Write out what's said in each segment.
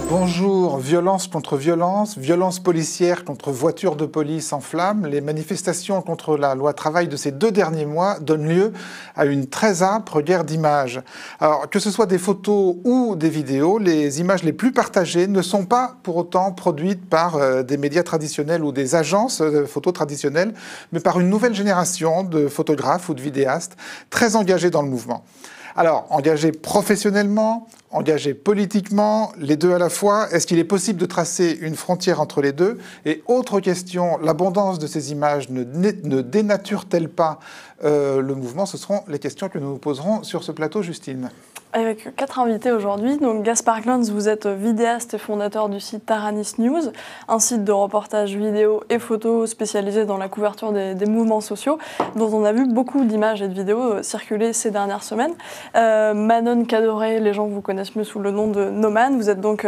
Bonjour, violence contre violence, violence policière contre voitures de police en flammes. Les manifestations contre la loi travail de ces 2 derniers mois donnent lieu à une très âpre guerre d'images. Alors, que ce soit des photos ou des vidéos, les images les plus partagées ne sont pas pour autant produites par des médias traditionnels ou des agences de photos traditionnelles, mais par une nouvelle génération de photographes ou de vidéastes très engagés dans le mouvement. Alors, engagés professionnellement, engagés politiquement, les deux à la fois, est-ce qu'il est possible de tracer une frontière entre les deux? Et autre question, l'abondance de ces images ne dénature-t-elle pas le mouvement? Ce seront les questions que nous vous poserons sur ce plateau, Justine. Avec 4 invités aujourd'hui. Donc Gaspard Glantz, vous êtes vidéaste et fondateur du site Taranis News, un site de reportage vidéo et photos spécialisé dans la couverture des mouvements sociaux, dont on a vu beaucoup d'images et de vidéos circuler ces dernières semaines. Manon Cadoré, les gens vous connaissent mieux sous le nom de Noman. Vous êtes donc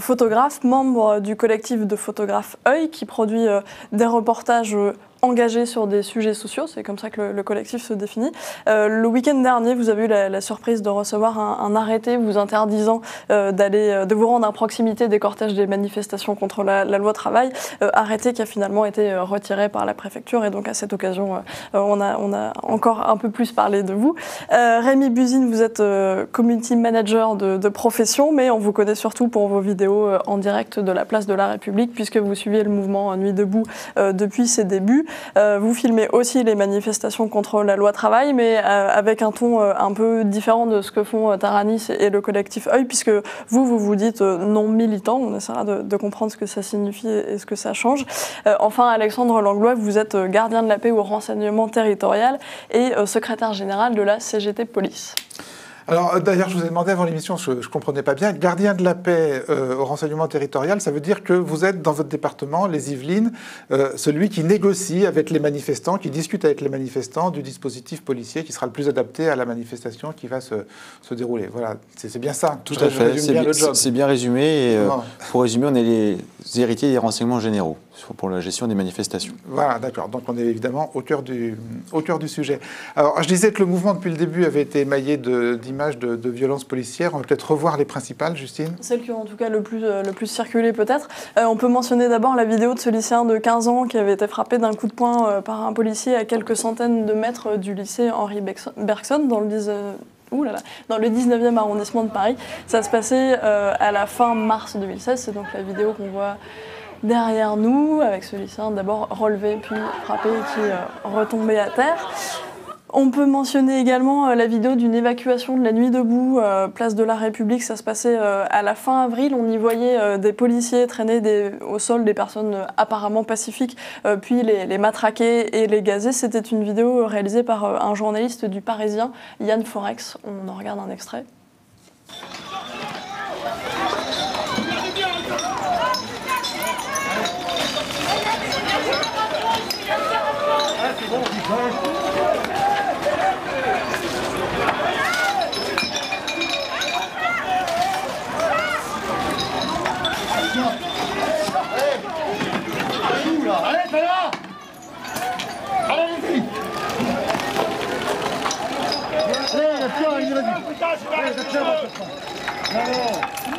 photographe, membre du collectif de photographes Œil, qui produit des reportages engagé sur des sujets sociaux, c'est comme ça que le collectif se définit. Le week-end dernier, vous avez eu la surprise de recevoir un arrêté vous interdisant de vous rendre à proximité des cortèges des manifestations contre la loi travail, arrêté qui a finalement été retiré par la préfecture, et donc à cette occasion, on a encore un peu plus parlé de vous. Rémi Buzine, vous êtes community manager de profession, mais on vous connaît surtout pour vos vidéos en direct de la place de la République, puisque vous suivez le mouvement Nuit debout depuis ses débuts. Vous filmez aussi les manifestations contre la loi travail, mais avec un ton un peu différent de ce que font Taranis et le collectif Œil, puisque vous dites non militant. On essaiera de comprendre ce que ça signifie et ce que ça change. Enfin, Alexandre Langlois, vous êtes gardien de la paix au renseignement territorial et secrétaire général de la CGT Police. Alors d'ailleurs, je vous ai demandé avant l'émission, je ne comprenais pas bien, gardien de la paix au renseignement territorial, ça veut dire que vous êtes dans votre département, les Yvelines, celui qui négocie avec les manifestants, qui discute avec les manifestants du dispositif policier qui sera le plus adapté à la manifestation qui va se dérouler. Voilà, c'est bien ça. Tout à fait, c'est bien résumé. Et, pour résumer, on est les héritiers des renseignements généraux pour la gestion des manifestations. Voilà, d'accord. Donc on est évidemment au cœur du sujet. Alors je disais que le mouvement depuis le début avait été émaillé d'images de violences policières. On va peut-être revoir les principales, Justine. Celles qui ont en tout cas le plus circulé peut-être. On peut mentionner d'abord la vidéo de ce lycéen de 15 ans qui avait été frappé d'un coup de poing par un policier à quelques centaines de mètres du lycée Henri Bergson dans le 19e arrondissement de Paris. Ça se passait à la fin mars 2016. C'est donc la vidéo qu'on voit derrière nous, avec ce lycéen d'abord relevé puis frappé qui retombait à terre. On peut mentionner également la vidéo d'une évacuation de la Nuit debout, place de la République. Ça se passait à la fin avril. On y voyait des policiers traîner au sol des personnes apparemment pacifiques, puis les matraquer et les gazer. C'était une vidéo réalisée par un journaliste du Parisien, Yann Forex. On en regarde un extrait.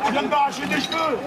Tu viens de m'arracher des cheveux.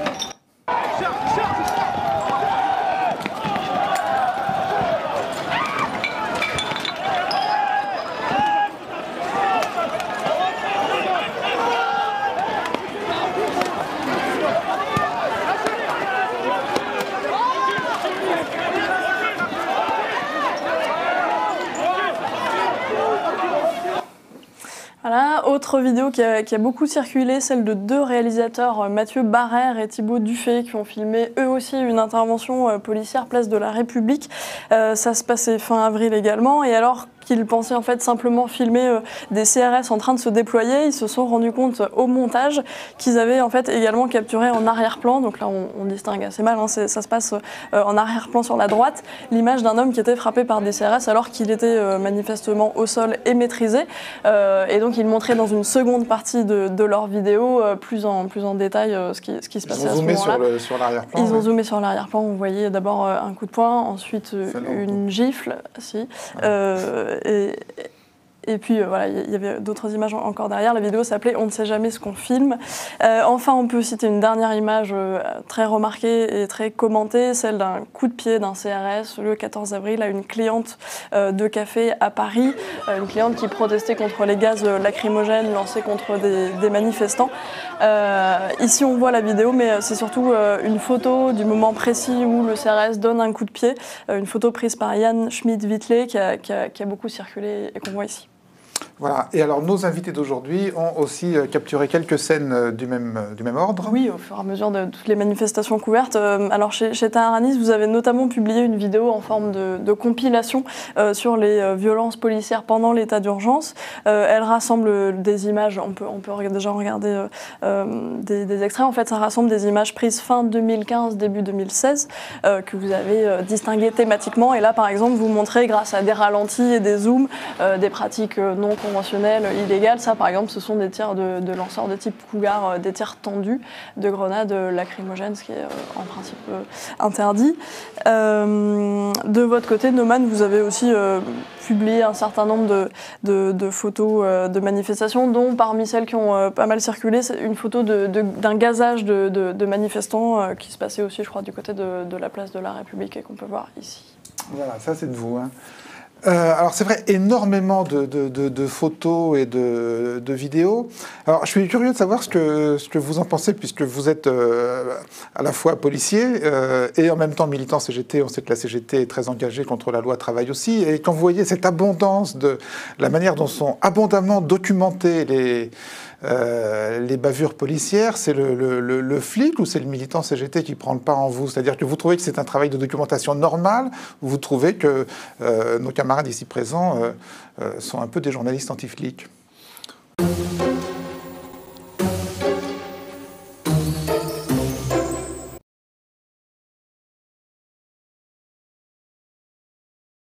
Voilà, autre vidéo qui a beaucoup circulé, celle de 2 réalisateurs, Mathieu Barrère et Thibaut Dufay, qui ont filmé eux aussi une intervention policière place de la République. Ça se passait fin avril également. Et alors, qu'ils pensaient en fait simplement filmer des CRS en train de se déployer. Ils se sont rendus compte au montage qu'ils avaient en fait également capturé en arrière-plan, donc là on distingue assez mal, hein, ça se passe en arrière-plan sur la droite, l'image d'un homme qui était frappé par des CRS alors qu'il était manifestement au sol et maîtrisé. Et donc ils montraient dans une seconde partie de leur vidéo plus en détail ce qui se passait à ce moment-là. Ils ont zoomé sur l'arrière-plan. Ils ont zoomé sur l'arrière-plan, on voyait d'abord un coup de poing, ensuite une gifle, et puis voilà, il y avait d'autres images encore derrière. La vidéo s'appelait « On ne sait jamais ce qu'on filme ». Enfin, on peut citer une dernière image très remarquée et très commentée, celle d'un coup de pied d'un CRS le 14 avril à une cliente de café à Paris, une cliente qui protestait contre les gaz lacrymogènes lancés contre des manifestants. Ici, on voit la vidéo, mais c'est surtout une photo du moment précis où le CRS donne un coup de pied, une photo prise par Yann Schmidt-Wittler qui a beaucoup circulé et qu'on voit ici. Voilà. Et alors, nos invités d'aujourd'hui ont aussi capturé quelques scènes du même ordre. Oui, au fur et à mesure de toutes les manifestations couvertes. Alors, chez Taharanis, vous avez notamment publié une vidéo en forme de compilation sur les violences policières pendant l'état d'urgence. Elle rassemble des images, on peut déjà regarder des extraits. En fait, ça rassemble des images prises fin 2015, début 2016, que vous avez distinguées thématiquement. Et là, par exemple, vous montrez, grâce à des ralentis et des zooms, des pratiques non conventionnelles, illégales. Ça, par exemple, ce sont des tirs de lanceurs de type Cougar, des tirs tendus de grenades lacrymogènes, ce qui est en principe interdit. De votre côté, Noman, vous avez aussi publié un certain nombre de photos de manifestations, dont parmi celles qui ont pas mal circulé, c'est une photo d'un gazage de manifestants qui se passait aussi, je crois, du côté de la place de la République et qu'on peut voir ici. Voilà, ça c'est de vous, hein. Alors c'est vrai, énormément de photos et de vidéos. Alors je suis curieux de savoir ce que vous en pensez, puisque vous êtes à la fois policier et en même temps militant CGT. On sait que la CGT est très engagée contre la loi travail aussi. Et quand vous voyez cette abondance de la manière dont sont abondamment documentées les bavures policières, c'est le flic ou c'est le militant CGT qui prend le pas en vous? C'est-à-dire que vous trouvez que c'est un travail de documentation normal, ou vous trouvez que nos camarades ici présents sont un peu des journalistes anti-flics?